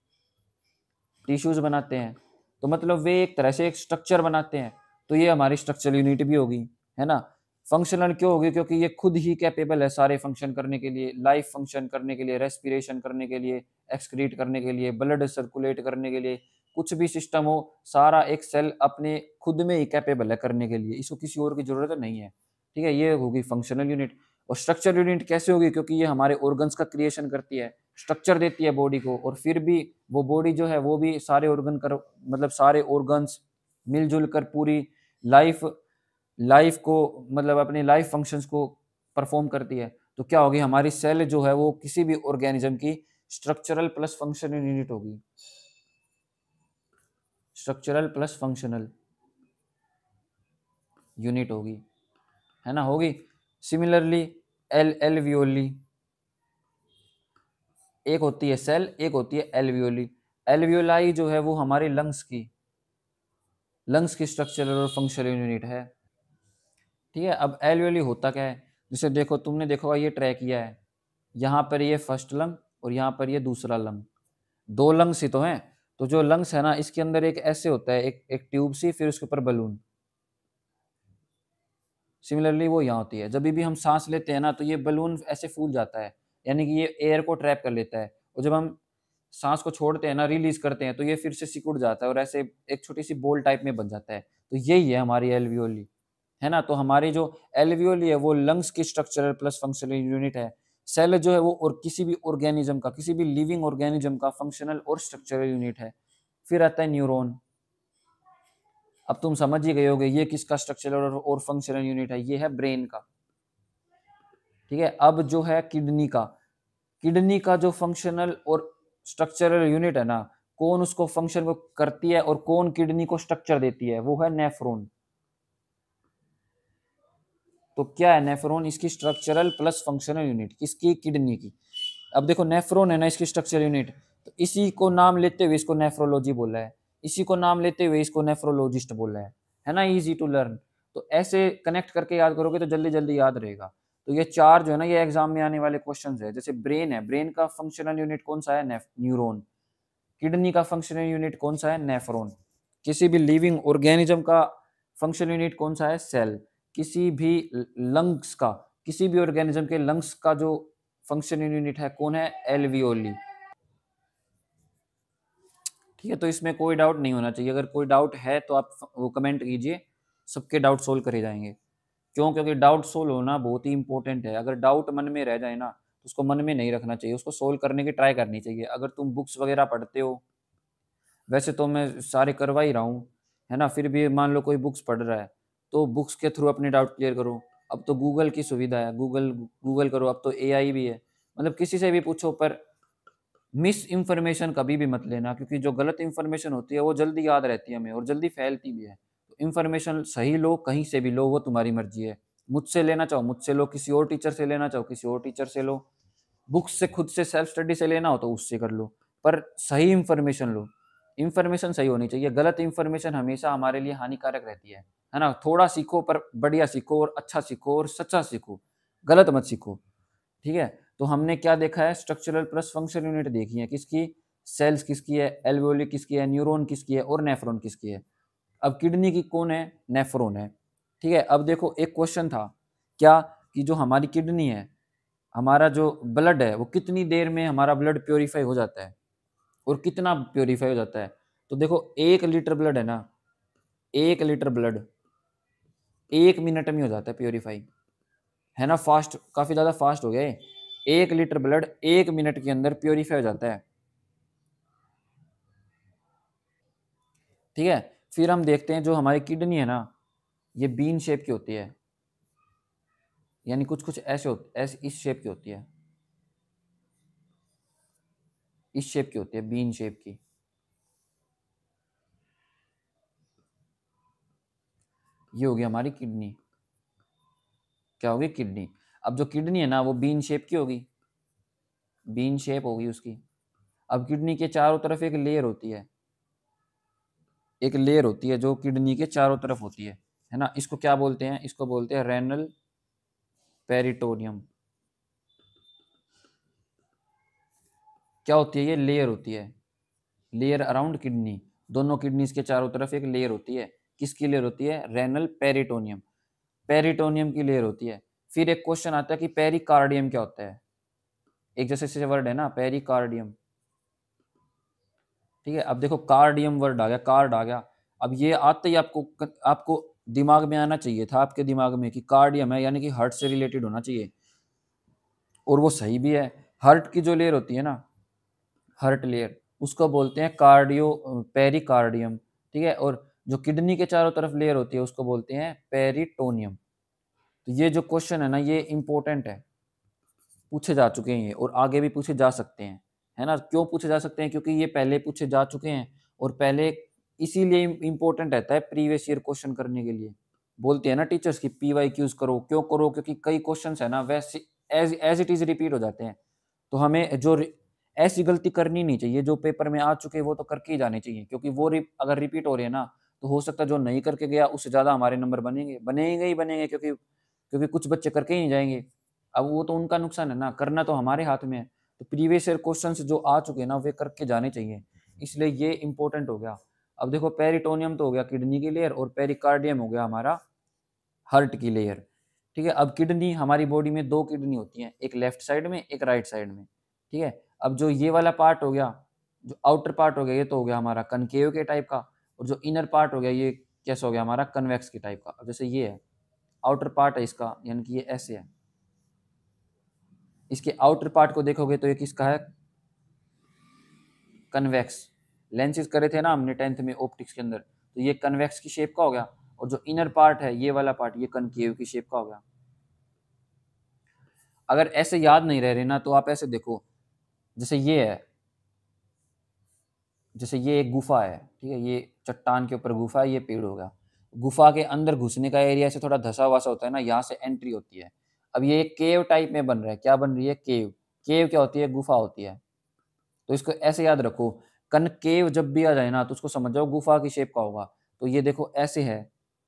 टिश्यूज बनाते हैं, तो मतलब वे एक तरह से एक स्ट्रक्चर बनाते हैं। तो ये हमारी स्ट्रक्चरल यूनिट भी होगी, है ना। फंक्शनल क्यों होगी? क्योंकि ये खुद ही कैपेबल है सारे फंक्शन करने के लिए, लाइफ फंक्शन करने के लिए, रेस्पिरेशन करने के लिए, एक्सक्रीट करने के लिए, ब्लड सर्कुलेट करने के लिए, कुछ भी सिस्टम हो, सारा एक सेल अपने खुद में ही कैपेबल है करने के लिए, इसको किसी और की जरूरत नहीं है। ठीक है, ये होगी फंक्शनल यूनिट। और स्ट्रक्चर यूनिट कैसे होगी? क्योंकि ये हमारे ऑर्गन्स का क्रिएशन करती है, स्ट्रक्चर देती है बॉडी को, और फिर भी वो बॉडी जो है वो भी सारे ऑर्गन कर, मतलब सारे ऑर्गन्स मिलजुल कर पूरी लाइफ लाइफ को, मतलब अपनी लाइफ फंक्शंस को परफॉर्म करती है। तो क्या होगी? हमारी सेल जो है वो किसी भी ऑर्गेनिज्म की स्ट्रक्चरल प्लस फंक्शनल यूनिट होगी। स्ट्रक्चरल प्लस फंक्शनल यूनिट होगी, है ना, होगी। सिमिलरली एल्वियोली, एक होती है सेल, एक होती है एल्वियोली। एल्वियोलाई जो है वो हमारे लंग्स की स्ट्रक्चरल और फंक्शनल यूनिट है। ठीक है, अब एल्वियोली होता क्या है? जैसे देखो, तुमने देखा होगा ये ट्रैकिया है, यहाँ पर ये फर्स्ट लंग और यहाँ पर ये दूसरा लंग, दो लंग्स ही तो हैं। तो जो लंग्स है ना, इसके अंदर एक ऐसे होता है, एक ट्यूब सी, फिर उसके ऊपर बलून। सिमिलरली वो यहाँ होती है, जब भी हम सांस लेते हैं ना, तो ये बलून ऐसे फूल जाता है, यानी कि ये एयर को ट्रैप कर लेता है, और जब हम सांस को छोड़ते हैं ना, रिलीज करते हैं, तो ये फिर से सिकुड़ जाता है और ऐसे एक छोटी सी बॉल टाइप में बन जाता है। तो यही है हमारी एल्वियोली, है ना। तो हमारी जो एल्वियोली है वो लंग्स की स्ट्रक्चरल प्लस फंक्शनल यूनिट है। सेल जो है वो और किसी भी ऑर्गेनिज्म का, किसी भी लिविंग ऑर्गेनिज्म का फंक्शनल और स्ट्रक्चरल यूनिट है। फिर आता है न्यूरॉन। अब तुम समझ ही गए होगे ये किसका स्ट्रक्चरल और फंक्शनल यूनिट है, ये है ब्रेन का। ठीक है, अब जो है किडनी का जो फंक्शनल और स्ट्रक्चरल यूनिट है ना, कौन उसको फंक्शन को करती है और कौन किडनी को स्ट्रक्चर देती है, वो है नेफ्रॉन। तो क्या है नेफ्रॉन? इसकी स्ट्रक्चरल प्लस फंक्शनल यूनिट, किसकी? किडनी की। अब देखो नेफ्रॉन है ना इसकी स्ट्रक्चरल यूनिट, तो इसी को नाम लेते हुए इसको नेफ्रोलॉजी बोला है, इसी को नाम लेते हुए इसको नेफ्रोलॉजिस्ट बोला है ना, इजी टू लर्न। तो ऐसे कनेक्ट करके याद करोगे तो जल्दी जल्दी याद रहेगा। तो ये चार जो है ना, ये एग्जाम में आने वाले क्वेश्चन है। जैसे ब्रेन है, ब्रेन का फंक्शनल यूनिट कौन सा है? न्यूरोन। किडनी का फंक्शनल यूनिट कौन सा है? नेफ्रॉन। किसी भी लिविंग ऑर्गेनिज्म का फंक्शनल यूनिट कौन सा है? सेल। किसी भी लंग्स का, किसी भी ऑर्गेनिज्म के लंग्स का जो फंक्शनल यूनिट है कौन है? एल्वियोली। ठीक है, तो इसमें कोई डाउट नहीं होना चाहिए। अगर कोई डाउट है तो आप वो कमेंट कीजिए, सबके डाउट सोल्व करे जाएंगे। क्यों? क्योंकि डाउट सोल्व होना बहुत ही इंपॉर्टेंट है। अगर डाउट मन में रह जाए ना, तो उसको मन में नहीं रखना चाहिए, उसको सोल्व करने की ट्राई करनी चाहिए। अगर तुम बुक्स वगैरह पढ़ते हो, वैसे तो मैं सारे करवा ही रहा हूँ, है ना, फिर भी मान लो कोई बुक्स पढ़ रहा है, तो बुक्स के थ्रू अपने डाउट क्लियर करो। अब तो गूगल की सुविधा है, गूगल गूगल करो, अब तो एआई भी है, मतलब किसी से भी पूछो। पर मिस इन्फॉर्मेशन कभी भी मत लेना, क्योंकि जो गलत इन्फॉर्मेशन होती है वो जल्दी याद रहती है हमें और जल्दी फैलती भी है। तो इन्फॉर्मेशन सही लो, कहीं से भी लो, वो तुम्हारी मर्जी है। मुझसे लेना चाहो मुझसे लो, किसी और टीचर से लेना चाहो किसी और टीचर से लो, बुक्स से खुद से सेल्फ स्टडी से लेना हो तो उससे कर लो, पर सही इन्फॉर्मेशन लो। इन्फॉर्मेशन सही होनी चाहिए, गलत इन्फॉर्मेशन हमेशा हमारे लिए हानिकारक रहती है ना। थोड़ा सीखो पर बढ़िया सीखो और अच्छा सीखो और सच्चा सीखो, गलत मत सीखो। ठीक है, तो हमने क्या देखा है? स्ट्रक्चरल प्लस फंक्शनल यूनिट देखी है, किसकी? सेल्स किसकी है? एल्वियोली किसकी है? न्यूरॉन किसकी है? और नेफ्रॉन किसकी है? अब किडनी की कौन है? नेफ्रॉन है। ठीक है, अब देखो एक क्वेश्चन था क्या, कि जो हमारी किडनी है, हमारा जो ब्लड है वो कितनी देर में हमारा ब्लड प्योरीफाई हो जाता है और कितना प्योरीफाई हो जाता है? तो देखो 1 लीटर ब्लड है ना, 1 लीटर ब्लड 1 मिनट में हो जाता है प्योरीफाई, है ना, फास्ट, काफी ज्यादा फास्ट हो गए। 1 लीटर ब्लड 1 मिनट के अंदर प्योरीफाई हो जाता है। ठीक है, फिर हम देखते हैं जो हमारी किडनी है ना, ये बीन शेप की होती है, यानी कुछ कुछ ऐसे इस शेप की होती है, इस शेप की होती है, बीन शेप की। ये होगी हमारी किडनी। क्या होगी? किडनी। अब जो किडनी है ना वो बीन शेप की होगी, बीन शेप होगी उसकी। अब किडनी के चारों तरफ एक लेयर होती है, एक लेयर होती है जो किडनी के चारों तरफ होती है ना। इसको क्या बोलते हैं? इसको बोलते हैं रेनल पेरिटोनियम। क्या होती है? ये लेयर होती है, लेयर अराउंड किडनी। दोनों किडनीज के चारों तरफ एक लेयर होती है। किसकी लेयर होती है? रेनल पेरिटोनियम, पेरिटोनियम की लेयर होती है। फिर एक क्वेश्चन आता है कि पेरिकार्डियम क्या होता है। एक जैसे से वर्ड है ना, पेरिकार्डियम। ठीक है, अब देखो कार्डियम वर्ड आ गया, कार्ड आ गया। अब ये आते ही आपको आपको दिमाग में आना चाहिए था, आपके दिमाग में, कि कार्डियम है यानी कि हार्ट से रिलेटेड होना चाहिए, और वो सही भी है। हार्ट की जो लेयर होती है ना, हार्ट लेयर, उसको बोलते हैं कार्डियो पेरिकार्डियम। ठीक है, और जो किडनी के चारों तरफ लेयर होती है उसको बोलते हैं पेरिटोनियम। तो ये जो क्वेश्चन है ना, ये इंपॉर्टेंट है, पूछे जा चुके हैं ये, और आगे भी पूछे जा सकते हैं, है ना। क्यों पूछे जा सकते हैं? क्योंकि ये पहले पूछे जा चुके हैं, और पहले इसीलिए इंपॉर्टेंट रहता है प्रीवियस ईयर क्वेश्चन करने के लिए। बोलते हैं ना टीचर्स की PYQs करो, क्यों करो? क्योंकि कई क्वेश्चन है ना वैसे as as it is repeat हो जाते हैं। तो हमें ऐसी गलती करनी नहीं चाहिए, जो पेपर में आ चुके वो तो करके ही जाने चाहिए, क्योंकि वो अगर रिपीट हो रहे हैं ना, तो हो सकता है जो नहीं करके गया उससे ज्यादा हमारे नंबर बनेंगे, बनेंगे ही बनेंगे, क्योंकि क्योंकि कुछ बच्चे करके ही नहीं जाएंगे। अब वो तो उनका नुकसान है ना, करना तो हमारे हाथ में है। तो प्रीवियस ईयर क्वेश्चन जो आ चुके हैं ना, वे करके जाने चाहिए, इसलिए ये इंपॉर्टेंट हो गया। अब देखो पेरिटोनियम तो हो गया किडनी की लेयर, और पेरिकार्डियम हो गया हमारा हार्ट की लेयर। ठीक है, अब किडनी, हमारी बॉडी में 2 किडनी होती हैं, एक लेफ्ट साइड में, एक राइट साइड में। ठीक है, अब जो ये वाला पार्ट हो गया, जो आउटर पार्ट हो गया, ये तो हो गया हमारा कनकेव के टाइप का, और जो इनर पार्ट हो गया ये कैसा हो गया हमारा? कन्वेक्स के टाइप का। अब जैसे ये है आउटर पार्ट है इसका, यानी कि ये ऐसे है, इसके आउटर पार्ट को देखोगे तो ये किसका है? कन्वेक्स। लेंसेज करे थे ना हमने 10th में ऑप्टिक्स के अंदर, तो ये कन्वेक्स की शेप का हो गया, और जो इनर पार्ट है ये वाला पार्ट, ये कनकेव की शेप का हो गया। अगर ऐसे याद नहीं रह रहे ना, तो आप ऐसे देखो, जैसे ये है, जैसे ये एक गुफा है, ठीक है, ये चट्टान के ऊपर गुफा है, ये पेड़ होगा। गुफा के अंदर घुसने का एरिया से थोड़ा धसा वसा होता है ना, यहाँ से एंट्री होती है। अब ये एक केव टाइप में बन रहा है, क्या बन रही है? केव। केव क्या होती है? गुफा होती है। तो इसको ऐसे याद रखो, कनकेव जब भी आ जाए ना, तो उसको समझ जाओ गुफा की शेप का होगा। तो ये देखो ऐसे है,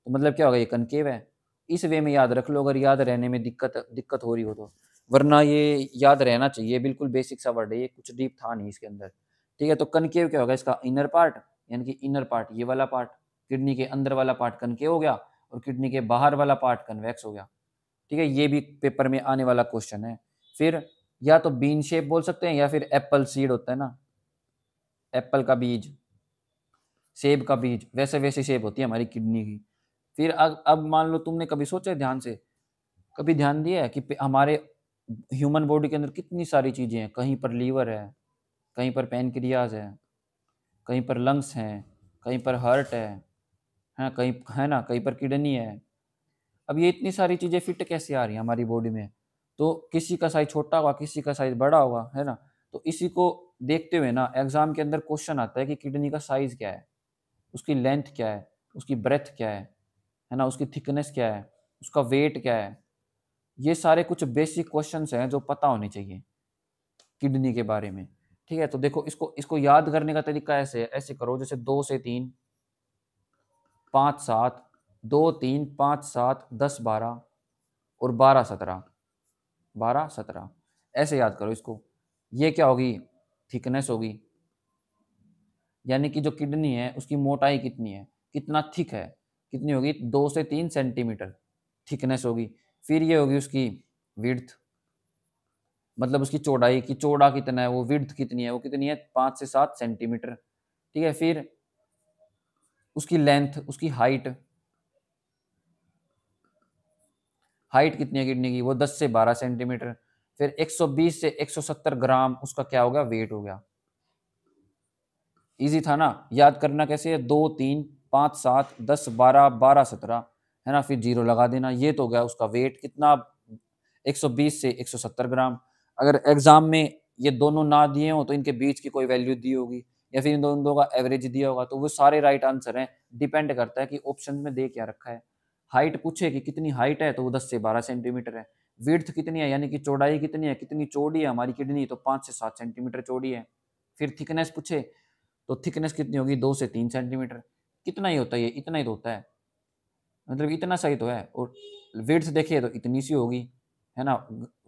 तो मतलब क्या होगा? ये कनकेव है। इस वे में याद रख लो, अगर याद रहने में दिक्कत दिक्कत हो रही हो तो, वरना ये याद रहना चाहिए, बिल्कुल बेसिक सा वर्ड है ये, कुछ डीप था नहीं इसके अंदर। ठीक है, तो कनकेव क्या होगा? इसका इनर पार्ट, यानी कि इनर पार्ट ये वाला पार्ट, किडनी के अंदर वाला पार्ट कनकेव हो गया, और किडनी के बाहर वाला पार्ट कन्वेक्स हो गया। ठीक है, ये भी पेपर में आने वाला क्वेश्चन है। फिर या तो बीन शेप बोल सकते हैं, या फिर एप्पल सीड होता है ना, एप्पल का बीज, सेब का बीज, वैसे वैसे शेप होती है हमारी किडनी की। फिर अब मान लो तुमने कभी सोचा ध्यान से, कभी ध्यान दिया है कि हमारे ह्यूमन बॉडी के अंदर कितनी सारी चीजें हैं? कहीं पर लीवर है, कहीं पर पैनक्रियाज है, कहीं पर लंग्स हैं, कहीं पर हार्ट है कहीं, है ना, कहीं पर किडनी है। अब ये इतनी सारी चीजें फिट कैसे आ रही हैं हमारी बॉडी में? तो किसी का साइज छोटा होगा, किसी का साइज बड़ा होगा, है ना। तो इसी को देखते हुए ना एग्जाम के अंदर क्वेश्चन आता है कि किडनी का साइज क्या है, उसकी लेंथ क्या है, उसकी ब्रेथ क्या है ना, उसकी थिकनेस क्या है, उसका वेट क्या है। ये सारे कुछ बेसिक क्वेश्चंस हैं जो पता होने चाहिए किडनी के बारे में। ठीक है, तो देखो इसको इसको याद करने का तरीका ऐसे है, ऐसे करो जैसे 2 से 3, 5 7, 2 3 5 7 10 12, और 12 17, 12 17, ऐसे याद करो इसको। ये क्या होगी? थिकनेस होगी, यानी कि जो किडनी है उसकी मोटाई कितनी है, कितना थिक है, कितनी होगी? 2 से 3 सेंटीमीटर थिकनेस होगी। फिर ये होगी उसकी विड्थ, मतलब उसकी चौड़ाई, की चौड़ा कितना है, वो विड्थ कितनी है, वो कितनी है? 5 से 7 सेंटीमीटर। ठीक है, फिर उसकी लेंथ, उसकी हाइट, हाइट कितनी है किडनी की, वो 10 से 12 सेंटीमीटर। फिर 120 से 170 ग्राम उसका क्या हो गया, वेट हो गया। इजी था ना, याद करना कैसे है, 2 3 5 7 10 12 12 17 है ना, फिर जीरो लगा देना। ये तो हो गया उसका वेट कितना, 120 से 170 ग्राम। अगर एग्जाम में ये दोनों ना दिए हो तो इनके बीच की कोई वैल्यू दी होगी, या फिर इन दोनों का एवरेज दिया होगा, तो वो सारे राइट आंसर हैं। डिपेंड करता है कि ऑप्शन में दे क्या रखा है। हाइट पूछे कि कितनी हाइट है, तो वो 10 से 12 सेंटीमीटर है। विड्थ कितनी है, यानी कि चौड़ाई कितनी है, कितनी चौड़ी है हमारी किडनी, तो 5 से 7 सेंटीमीटर चौड़ी है। फिर थिकनेस पूछे तो थिकनेस कितनी होगी, 2 से 3 सेंटीमीटर। कितना ही होता है ये, इतना ही तो होता है, मतलब इतना सही तो है। और विड्थ देखे तो इतनी सी होगी, है ना।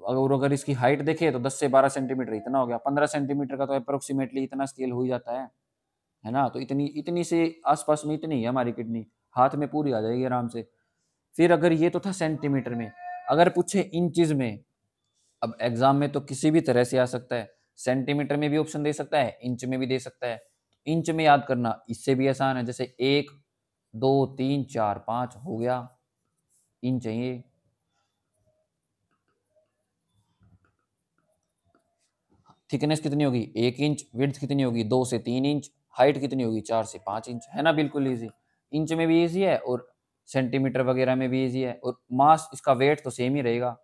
अगर इसकी हाइट देखे तो 10 से 12 सेंटीमीटर इतना हो गया, 15 सेंटीमीटर का तो अप्रोक्सीमेटली इतना स्केल हो ही जाता है ना। तो इतनी इतनी से आसपास में इतनी है हमारी किडनी, हाथ में पूरी आ जाएगी आराम से। फिर अगर ये तो था सेंटीमीटर में, अगर पूछे इंचज में, अब एग्जाम में तो किसी भी तरह से आ सकता है, सेंटीमीटर में भी ऑप्शन दे सकता है, इंच में भी दे सकता है। इंच में याद करना इससे भी आसान है, जैसे 1 2 3 4 5 हो गया, इंच है ये। थिकनेस कितनी होगी, 1 इंच। विड्थ कितनी होगी, 2 से 3 इंच। हाइट कितनी होगी, 4 से 5 इंच, है ना, बिल्कुल ईजी। इंच में भी ईजी है और सेंटीमीटर वगैरह में भी ईजी है। और मास, इसका वेट तो सेम ही रहेगा,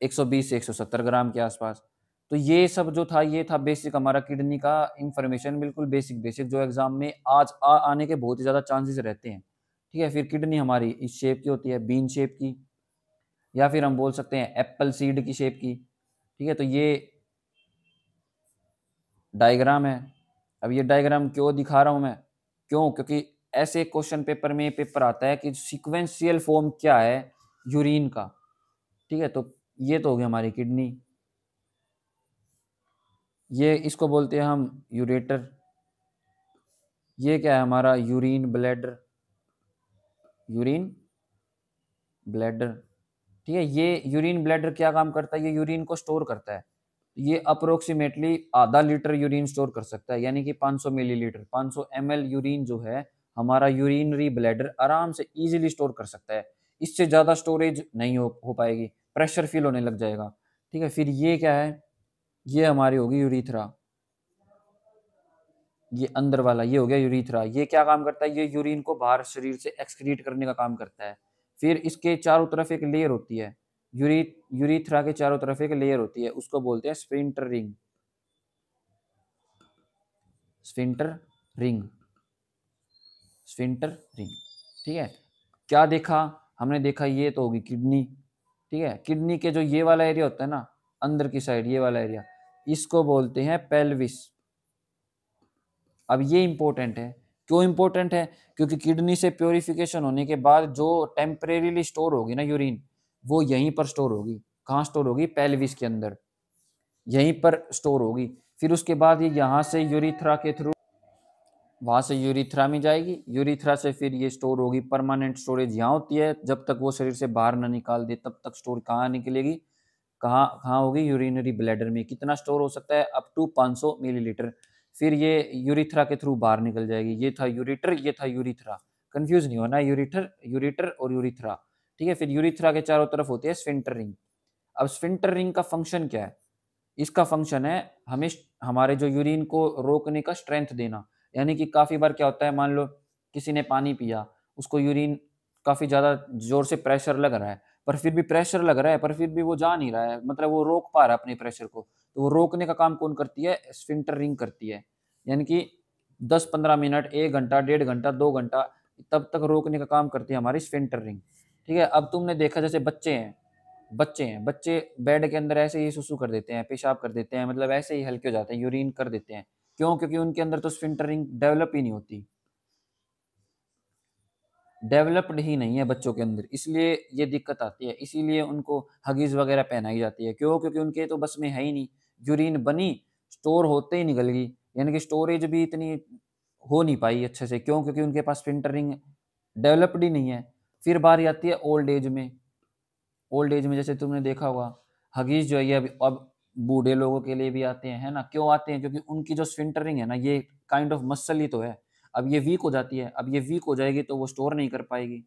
120 से 170 ग्राम के आसपास। तो ये सब जो था, ये था बेसिक हमारा किडनी का इंफॉर्मेशन, बिल्कुल बेसिक बेसिक, जो एग्जाम में आज आने के बहुत ही ज़्यादा चांसेस रहते हैं। ठीक है, फिर किडनी हमारी इस शेप की होती है, बीन शेप की, या फिर हम बोल सकते हैं एप्पल सीड की शेप की। ठीक है, तो ये डायग्राम है। अब ये डायग्राम क्यों दिखा रहा हूँ मैं, क्यों, क्योंकि ऐसे क्वेश्चन पेपर में पेपर आता है कि सीक्वेंशियल फॉर्म क्या है यूरिन का। ठीक है, तो ये तो हो गई हमारी किडनी, ये इसको बोलते हैं हम यूरेटर। ये क्या है हमारा, यूरिन ब्लैडर, यूरिन ब्लैडर। ठीक है, ये यूरिन ब्लैडर क्या काम करता है, ये यूरिन को स्टोर करता है। ये अप्रोक्सीमेटली आधा लीटर यूरिन स्टोर कर सकता है, यानी कि 500 मिलीलीटर, 500 ml यूरिन जो है हमारा यूरिनरी ब्लैडर आराम से इजीली स्टोर कर सकता है। इससे ज़्यादा स्टोरेज नहीं हो पाएगी, प्रेशर फील होने लग जाएगा। ठीक है, फिर ये क्या है, ये हमारी होगी यूरीथ्रा, ये अंदर वाला ये हो गया यूरीथ्रा। ये क्या काम करता है, ये यूरिन को बाहर शरीर से एक्सक्रीट करने का काम करता है। फिर इसके चारों तरफ एक लेयर होती है, यूरीथ्रा के चारों तरफ एक लेयर होती है, उसको बोलते हैं sphincter ring, sphincter ring, sphincter ring. ठीक है, क्या देखा हमने, देखा ये तो होगी किडनी। ठीक है, किडनी के जो ये वाला एरिया होता है ना, अंदर की साइड ये वाला एरिया, इसको बोलते हैं पेल्विस। अब ये इंपॉर्टेंट है, क्यों इंपॉर्टेंट है, क्योंकि किडनी से प्योरिफिकेशन होने के बाद जो टेम्परेरीली स्टोर होगी ना यूरिन, वो यहीं पर स्टोर होगी। कहाँ स्टोर होगी, पेल्विस के अंदर, यहीं पर स्टोर होगी। फिर उसके बाद ये यहाँ से यूरिथ्रा के थ्रू वहां से यूरिथ्रा में जाएगी, यूरिथ्रा से फिर ये स्टोर होगी। परमानेंट स्टोरेज यहाँ होती है, जब तक वो शरीर से बाहर ना निकाल दे तब तक स्टोर कहाँ निकलेगी, कहाँ कहाँ होगी, यूरिनरी ब्लैडर में। कितना स्टोर हो सकता है, अप टू 500 मिलीलीटर। फिर ये यूरिथ्रा के थ्रू बाहर निकल जाएगी। ये था यूरिटर, ये था यूरिथ्रा, कंफ्यूज नहीं होना, यूरिटर यूरिटर और यूरिथ्रा। ठीक है, फिर यूरिथ्रा के चारों तरफ होती है स्फिंक्टर रिंग। अब स्फिंक्टर रिंग का फंक्शन क्या है, इसका फंक्शन है हमें हमारे जो यूरिन को रोकने का स्ट्रेंथ देना। यानी कि काफी बार क्या होता है, मान लो किसी ने पानी पिया, उसको यूरिन काफी ज्यादा जोर से प्रेशर लग रहा है, पर फिर भी प्रेशर लग रहा है, पर फिर भी वो जा नहीं रहा है, मतलब वो रोक पा रहा है अपने प्रेशर को। तो वो रोकने का काम कौन करती है, स्फिंक्टर रिंग करती है। यानी कि 10-15 मिनट, 1 घंटा, 1.5 घंटा, 2 घंटा, तब तक रोकने का काम करती है हमारी स्फिंक्टर रिंग। ठीक है, अब तुमने देखा जैसे बच्चे बेड के अंदर ऐसे ही सुसु कर देते हैं, पेशाब कर देते हैं, मतलब ऐसे ही हल्के हो जाते हैं, यूरिन कर देते हैं। क्यों, क्योंकि उनके अंदर तो स्फिंक्टरिंग डेवलप ही नहीं होती, डेवलप्ड ही नहीं है बच्चों के अंदर, इसलिए ये दिक्कत आती है। इसीलिए उनको हगीज वगैरह पहनाई जाती है। क्यों, क्योंकि उनके तो बस में है ही नहीं, यूरिन बनी, स्टोर होते ही निकल गई, यानी कि स्टोरेज भी इतनी हो नहीं पाई अच्छे से। क्यों, क्योंकि उनके पास स्फिंक्टरिंग डेवलप्ड ही नहीं है। फिर बारी आती है ओल्ड एज में। ओल्ड एज में जैसे तुमने देखा होगा, हगीज जो है ये अब बूढ़े लोगों के लिए भी आते हैं, है ना। क्यों आते हैं, क्योंकि उनकी जो स्फिंक्टरिंग है ना, ये काइंड ऑफ मसल ही तो है। अब ये वीक हो जाती है, अब ये वीक हो जाएगी तो वो स्टोर नहीं कर पाएगी,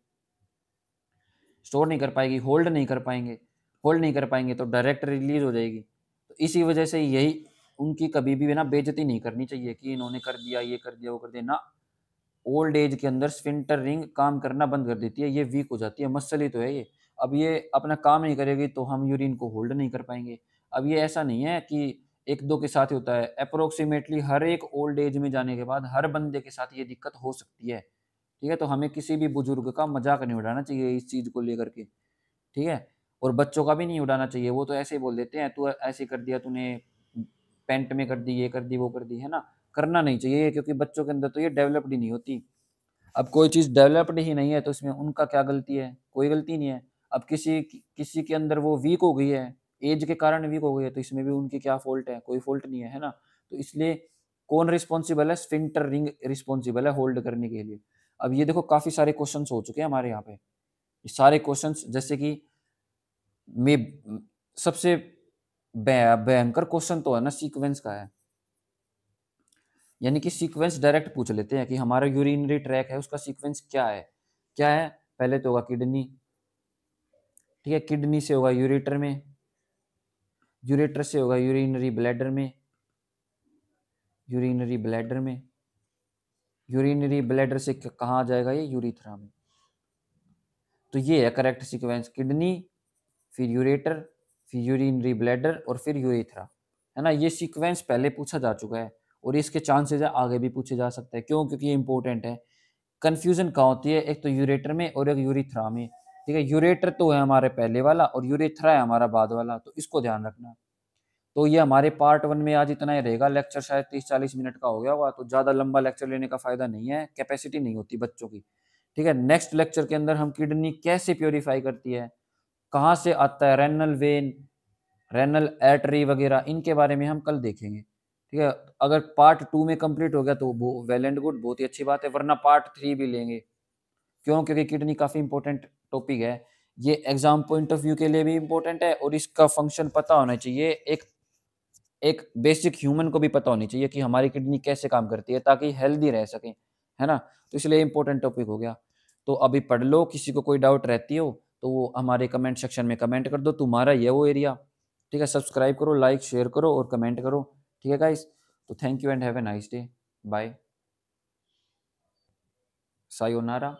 स्टोर नहीं कर पाएगी, होल्ड नहीं कर पाएंगे, होल्ड नहीं कर पाएंगे तो डायरेक्ट रिलीज हो जाएगी। तो इसी वजह से यही उनकी कभी भी ना बेइज्जती नहीं करनी चाहिए कि इन्होंने कर दिया, ये कर दिया, वो कर दिया ना। ओल्ड एज के अंदर स्फिंक्टर रिंग काम करना बंद कर देती है, ये वीक हो जाती है, मसल ही तो है ये। अब ये अपना काम नहीं करेगी तो हम यूरिन को होल्ड नहीं कर पाएंगे। अब ये ऐसा नहीं है कि एक दो के साथ ही होता है, अप्रोक्सीमेटली हर एक ओल्ड एज में जाने के बाद हर बंदे के साथ ये दिक्कत हो सकती है। ठीक है, तो हमें किसी भी बुजुर्ग का मजाक नहीं उड़ाना चाहिए इस चीज़ को लेकर के। ठीक है, और बच्चों का भी नहीं उड़ाना चाहिए, वो तो ऐसे ही बोल देते हैं तू ऐसे कर दिया तूने, पेंट में कर दी, ये कर दी, वो कर दी, है ना। करना नहीं चाहिए क्योंकि बच्चों के अंदर तो ये डेवलप्ड ही नहीं होती। अब कोई चीज़ डेवलप्ड ही नहीं है तो इसमें उनका क्या गलती है, कोई गलती नहीं है। अब किसी के अंदर वो वीक हो गई है, एज के कारण वीक हो गई है, तो इसमें भी उनकी क्या फॉल्ट है, कोई फॉल्ट नहीं है ना। तो इसलिए कौन रिस्पॉन्सिबल है, स्फिंक्टर रिंग रिस्पॉन्सिबल है होल्ड करने के लिए। अब ये देखो काफी सारे क्वेश्चंस हो चुके हैं हमारे यहाँ पे, ये सारे क्वेश्चंस जैसे कि में सबसे भयंकर क्वेश्चन तो है ना सीक्वेंस का है, यानी कि सीक्वेंस डायरेक्ट पूछ लेते हैं कि हमारा यूरिनरी ट्रैक है उसका सीक्वेंस क्या है। क्या है, पहले तो होगा किडनी, ठीक है, किडनी से होगा यूरेटर में, यूरेटर से होगा यूरिनरी ब्लैडर में, यूरिनरी ब्लैडर में, यूरिनरी ब्लैडर से कहाँ आ जाएगा ये, यूरिथ्रा में। तो ये है करेक्ट सीक्वेंस, किडनी, फिर यूरेटर, फिर यूरिनरी ब्लैडर और फिर यूरेथ्रा, है ना। ये सीक्वेंस पहले पूछा जा चुका है और इसके चांसेस है आगे भी पूछे जा सकते हैं, क्यों, क्योंकि ये इंपॉर्टेंट है। कंफ्यूजन कहाँ होती है, एक तो यूरेटर में और एक यूरिथ्रा में। ठीक है, यूरेटर तो है हमारे पहले वाला और यूरेथ्रा है हमारा बाद वाला, तो इसको ध्यान रखना। तो ये हमारे पार्ट 1 में आज इतना ही रहेगा, लेक्चर शायद 30-40 मिनट का हो गया होगा, तो ज़्यादा लंबा लेक्चर लेने का फायदा नहीं है, कैपेसिटी नहीं होती बच्चों की। ठीक है, नेक्स्ट लेक्चर के अंदर हम किडनी कैसे प्योरीफाई करती है, कहाँ से आता है, रेनल वेन, रेनल आर्टरी वगैरह, इनके बारे में हम कल देखेंगे। ठीक है, अगर पार्ट 2 में कंप्लीट हो गया तो वो वेल एंड गुड, बहुत ही अच्छी बात है, वरना पार्ट 3 भी लेंगे। क्यों, क्योंकि किडनी काफ़ी इंपॉर्टेंट टॉपिक है, ये एग्जाम पॉइंट ऑफ व्यू के लिए भी इंपॉर्टेंट है और इसका फंक्शन पता होना चाहिए, एक एक बेसिक ह्यूमन को भी पता होनी चाहिए कि हमारी किडनी कैसे काम करती है ताकि हेल्दी रह सके, है ना। तो इसलिए इंपॉर्टेंट टॉपिक हो गया। तो अभी पढ़ लो, किसी को कोई डाउट रहती हो तो वो हमारे कमेंट सेक्शन में कमेंट कर दो, तुम्हारा ये वो एरिया। ठीक है, सब्सक्राइब करो, लाइक शेयर करो और कमेंट करो। ठीक है गाइस, तो thank you and have a nice day, bye, sayonara.